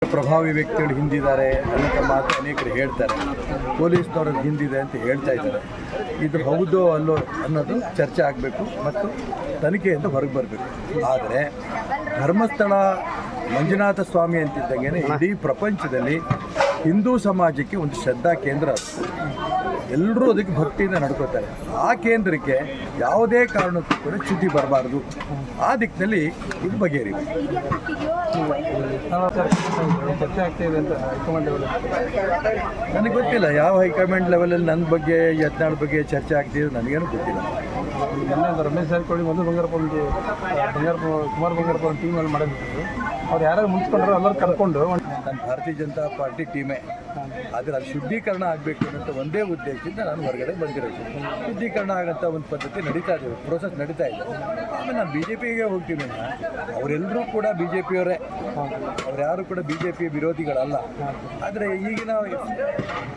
ಪ್ರಭಾವಿ ವ್ಯಕ್ತಿಗಳು ಹಿಂದಿದ್ದಾರೆ ಅನ್ನೋ ಮಾತು ಅನೇಕರು ಹೇಳ್ತಾರೆ. ಪೊಲೀಸ್ನವ್ರ ಹಿಂದಿದೆ ಅಂತ ಹೇಳ್ತಾ ಇದ್ದಾರೆ. ಇದು ಹೌದೋ ಅಲ್ಲೋ ಅನ್ನೋದು ಚರ್ಚೆ ಆಗಬೇಕು ಮತ್ತು ತನಿಖೆಯಿಂದ ಹೊರಗೆ ಬರಬೇಕು. ಆದರೆ ಧರ್ಮಸ್ಥಳ ಮಂಜುನಾಥ ಸ್ವಾಮಿ ಅಂತಿದ್ದಂಗೆ ಇಡೀ ಪ್ರಪಂಚದಲ್ಲಿ ಹಿಂದೂ ಸಮಾಜಕ್ಕೆ ಒಂದು ಶ್ರದ್ಧಾ ಕೇಂದ್ರ ಅದು. ಎಲ್ಲರೂ ಅದಕ್ಕೆ ಭಕ್ತಿಯಿಂದ ನಡ್ಕೋತಾರೆ. ಆ ಕೇಂದ್ರಕ್ಕೆ ಯಾವುದೇ ಕಾರಣಕ್ಕೂ ಕೂಡ ಚ್ಯುತಿ ಬರಬಾರ್ದು. ಆ ದಿಕ್ಕಿನಲ್ಲಿ ಇದು ಬಗೆಹರಿಬೇಕು. ನನಗೆ ಗೊತ್ತಿಲ್ಲ ಯಾವ ಹೈಕಮಾಂಡ್ ಲೆವೆಲಲ್ಲಿ ನನ್ನ ಬಗ್ಗೆ ಯತ್ನಾಳ್ ಬಗ್ಗೆ ಚರ್ಚೆ ಆಗ್ತಿದೆ, ನನಗೇನು ಗೊತ್ತಿಲ್ಲ. ರಮೇಶ್ ಜಾರಕಿಹೊಳಿ ಮೊದಲು ಕುಮಾರ್ ಬಂಗಾರಪ್ಪ ಒಂದು ಟೀಮಲ್ಲಿ ಮಾಡಿದ್ರು. ಅವ್ರು ಯಾರು ಮುಗಿಸ್ಕೊಂಡ್ರು ಎಲ್ಲರೂ ಕರ್ಕೊಂಡು ನನ್ನ ಭಾರತೀಯ ಜನತಾ ಪಾರ್ಟಿ ಟೀಮೇ. ಆದರೆ ಅದು ಶುದ್ಧೀಕರಣ ಆಗಬೇಕು ಅನ್ನೋ ಒಂದೇ ಉದ್ದೇಶದಿಂದ ನಾನು ಹೊರಗಡೆ ಬಂದಿರೋದು. ಶುದ್ಧೀಕರಣ ಆಗೋಂಥ ಒಂದು ಪದ್ಧತಿ ನಡೀತಾ ಇದೆ, ಪ್ರೋಸೆಸ್ ನಡೀತಾ ಇದೆ. ಆಮೇಲೆ ನಾನು ಬಿ ಜೆ ಪಿಗೆ ಹೋಗ್ತೀನಿ. ಅವರೆಲ್ಲರೂ ಕೂಡ ಬಿ ಜೆ ಪಿಯವರೇ, ಅವ್ರು ಯಾರು ಕೂಡ ಬಿ ಜೆ ಪಿ ವಿರೋಧಿಗಳಲ್ಲ. ಆದರೆ ಈಗಿನ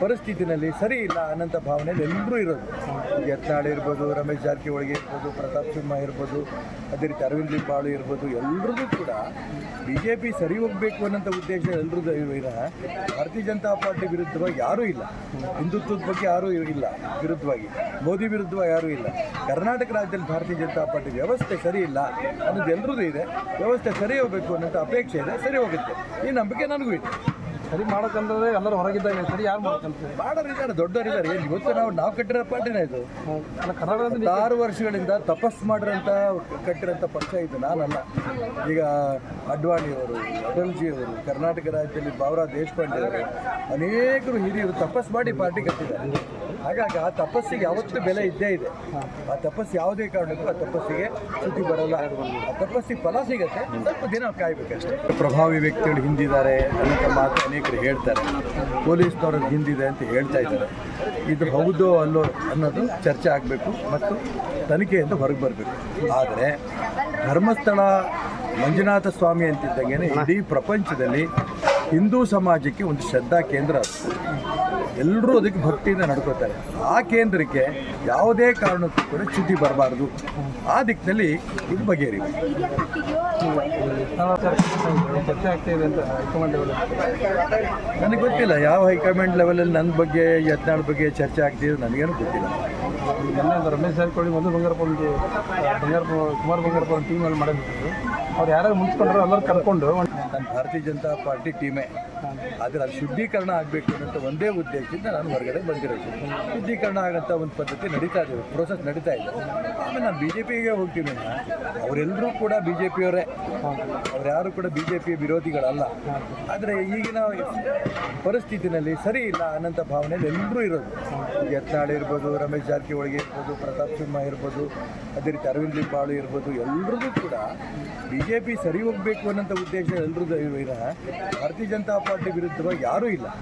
ಪರಿಸ್ಥಿತಿನಲ್ಲಿ ಸರಿ ಇಲ್ಲ ಅನ್ನೋಂಥ ಭಾವನೆಯಲ್ಲಿ ಎಲ್ಲರೂ ಇರೋದು. ಯತ್ನಾಳ್ ಇರ್ಬೋದು, ರಮೇಶ್ ಜಾರಕಿಹೊಳಿ ಇರ್ಬೋದು, ಪ್ರತಾಪ್ ಸಿಂಹ ಇರ್ಬೋದು, ಅದೇ ರೀತಿ ಅರವಿಂದ್ ಲಿಂಬಾಳು ಇರ್ಬೋದು, ಎಲ್ಲರಿಗೂ ಕೂಡ ಬಿ ಜೆ ಪಿ ಸರಿ ಹೋಗಬೇಕು ಅನ್ನೋಂಥ ಉದ್ದೇಶ ಎಲ್ಲರದ್ದು ವಿನಃ ಭಾರತೀಯ ಜನತಾ ಪಾರ್ಟಿ ವಿರುದ್ಧವಾಗಿ ಯಾರೂ ಇಲ್ಲ. ಹಿಂದುತ್ವದ ಬಗ್ಗೆ ಯಾರೂ ಇಲ್ಲ ವಿರುದ್ಧವಾಗಿ, ಮೋದಿ ವಿರುದ್ಧವಾಗಿ ಯಾರೂ ಇಲ್ಲ. ಕರ್ನಾಟಕ ರಾಜ್ಯದಲ್ಲಿ ಭಾರತೀಯ ಜನತಾ ಪಾರ್ಟಿ ವ್ಯವಸ್ಥೆ ಸರಿ ಇಲ್ಲ ಅನ್ನೋದು ಎಲ್ಲರದ್ದು ಇದೆ. ವ್ಯವಸ್ಥೆ ಸರಿ ಹೋಗಬೇಕು ಅನ್ನೋಂಥ ಅಪೇಕ್ಷೆ ಇದೆ, ಸರಿ ಹೋಗುತ್ತೆ. ಈ ನಂಬಿಕೆ ನನಗೂ ಇದೆ. ಸರಿ ಮಾಡೋಕ್ಕಂದ್ರೆ ಎಲ್ಲರೂ ಹೊರಗಿದ್ದಾಗ ಸರಿ ಯಾರು ಮಾಡ್ಕೊಂತಾರೆ? ಮಾಡೋರಿದ್ದಾರೆ, ದೊಡ್ಡವರಿದ್ದಾರೆ. ಏನು ಇವತ್ತು ನಾವು ಕಟ್ಟಿರೋ ಪಾರ್ಟಿನೇ ಇದು. ಕರ್ನಾಟಕದಲ್ಲಿ 6 ವರ್ಷಗಳಿಂದ ತಪಸ್ಸು ಮಾಡಿರೋಂಥ ಕಟ್ಟಿರೋಂಥ ಪಕ್ಷ ಇದು, ನಾನಲ್ಲ. ಈಗ ಅಡ್ವಾಣಿಯವರು, ಅಟಲ್ಜಿಯವರು, ಕರ್ನಾಟಕ ರಾಜ್ಯದಲ್ಲಿ ಬಾವರಾ ದೇಶಪಾಂಡೆ ಅವರು, ಅನೇಕರು ಹಿರಿಯರು ತಪಸ್ಸು ಮಾಡಿ ಪಾರ್ಟಿ ಕಟ್ಟಿದ್ದಾರೆ. ಹಾಗಾಗಿ ಆ ತಪಸ್ಸಿಗೆ ಯಾವತ್ತೂ ಬೆಲೆ ಇದ್ದೇ ಇದೆ. ಆ ತಪಸ್ಸು ಯಾವುದೇ ಕಾರಣಕ್ಕೂ ಆ ತಪಸ್ಸಿಗೆ ಚ್ಯುತಿ ಬರೋಲ್ಲ. ಆ ತಪಸ್ಸಿಗೆ ಫಲ ಸಿಗುತ್ತೆ, ಸ್ವಲ್ಪ ದಿನ ಕಾಯಬೇಕಷ್ಟೇ. ಪ್ರಭಾವಿ ವ್ಯಕ್ತಿಗಳು ಹಿಂದಿದ್ದಾರೆ ಅನ್ನೋ ಮಾತು ಅನೇಕರು ಹೇಳ್ತಾರೆ. ಪೊಲೀಸ್ನವ್ರ ಹಿಂದಿದೆ ಅಂತ ಹೇಳ್ತಾ ಇದ್ದಾರೆ. ಇದು ಹೌದೋ ಅಲ್ಲೋ ಅನ್ನೋದು ಚರ್ಚೆ ಆಗಬೇಕು ಮತ್ತು ತನಿಖೆಯಿಂದ ಹೊರಗೆ ಬರಬೇಕು. ಆದರೆ ಧರ್ಮಸ್ಥಳ ಮಂಜುನಾಥ ಸ್ವಾಮಿ ಅಂತಿದ್ದಂಗೆ ಇಡೀ ಪ್ರಪಂಚದಲ್ಲಿ ಹಿಂದೂ ಸಮಾಜಕ್ಕೆ ಒಂದು ಶ್ರದ್ಧಾ ಕೇಂದ್ರ ಅದು. ಎಲ್ಲರೂ ಅದಕ್ಕೆ ಭಕ್ತಿಯಿಂದ ನಡ್ಕೋತಾರೆ. ಆ ಕೇಂದ್ರಕ್ಕೆ ಯಾವುದೇ ಕಾರಣಕ್ಕೂ ಕೂಡ ಚ್ಯುತಿ ಬರಬಾರ್ದು. ಆ ದಿಕ್ಕಿನಲ್ಲಿ ಇದು ಬಗೆಹರಿಬೇಕು. ಚರ್ಚೆ ಆಗ್ತಿದೆ ಅಂತ ಹೈಕಮಾಂಡ್ ಲೆವೆಲ್. ನನಗೆ ಗೊತ್ತಿಲ್ಲ ಯಾವ ಹೈಕಮಾಂಡ್ ಲೆವೆಲಲ್ಲಿ ನನ್ನ ಬಗ್ಗೆ ಯತ್ನಾಳ್ ಬಗ್ಗೆ ಚರ್ಚೆ ಆಗ್ತಿದೆ, ನನಗೇನು ಗೊತ್ತಿಲ್ಲ. ರಮೇಶ್ ಜಾರಕಿಹೊಳಿ ಮೊದಲು ಕುಮಾರ್ ಬಂಗಾರಪ್ಪ ಒಂದು ಟೀಮಲ್ಲಿ ಮಾಡಿದ್ರು. ಅವ್ರು ಯಾರು ಮುಗಿಸ್ಕೊಂಡ್ರು ಎಲ್ಲರೂ ಕರ್ಕೊಂಡು ನನ್ನ ಭಾರತೀಯ ಜನತಾ ಪಾರ್ಟಿ ಟೀಮೇ. ಆದರೆ ಅದು ಶುದ್ಧೀಕರಣ ಆಗಬೇಕು ಅನ್ನೋ ಒಂದೇ ಉದ್ದೇಶದಿಂದ ನಾನು ಹೊರಗಡೆ ಬಂದಿರೋದು. ಶುದ್ಧೀಕರಣ ಆಗೋಂಥ ಒಂದು ಪದ್ಧತಿ ನಡೀತಾ ಇದೆ, ಪ್ರೋಸೆಸ್ ನಡೀತಾ ಇದೆ. ಆಮೇಲೆ ನಾನು ಬಿ ಜೆ ಪಿಗೆ ಹೋಗ್ತೀನಿ. ಅವರೆಲ್ಲರೂ ಕೂಡ ಬಿ ಜೆ ಪಿಯವರೇ, ಅವ್ರು ಯಾರು ಕೂಡ ಬಿ ಜೆ ಪಿ ವಿರೋಧಿಗಳಲ್ಲ. ಆದರೆ ಈಗಿನ ಪರಿಸ್ಥಿತಿನಲ್ಲಿ ಸರಿ ಇಲ್ಲ ಅನ್ನೋಂಥ ಭಾವನೆಯಲ್ಲಿ ಎಲ್ಲರೂ ಇರೋದು. ಯತ್ನಾಳ್ ಇರ್ಬೋದು, ರಮೇಶ್ ಜಾರಕಿಹೊಳಿ ಇರ್ಬೋದು, ಪ್ರತಾಪ್ ಸಿಂಹ ಇರ್ಬೋದು, ಅದೇ ರೀತಿ ಅರವಿಂದ್ ಲಿಂಬಾಳು ಇರ್ಬೋದು, ಎಲ್ಲರಿಗೂ ಕೂಡ ಬಿ ಜೆ ಪಿ ಸರಿ ಹೋಗಬೇಕು ಅನ್ನೋಂಥ ಉದ್ದೇಶ ಎಲ್ಲರದ್ದು ವಿನಃ ಭಾರತೀಯ ಜನತಾ ಪಾರ್ಟಿ ವಿರುದ್ಧವಾಗಿ ಯಾರೂ ಇಲ್ಲ.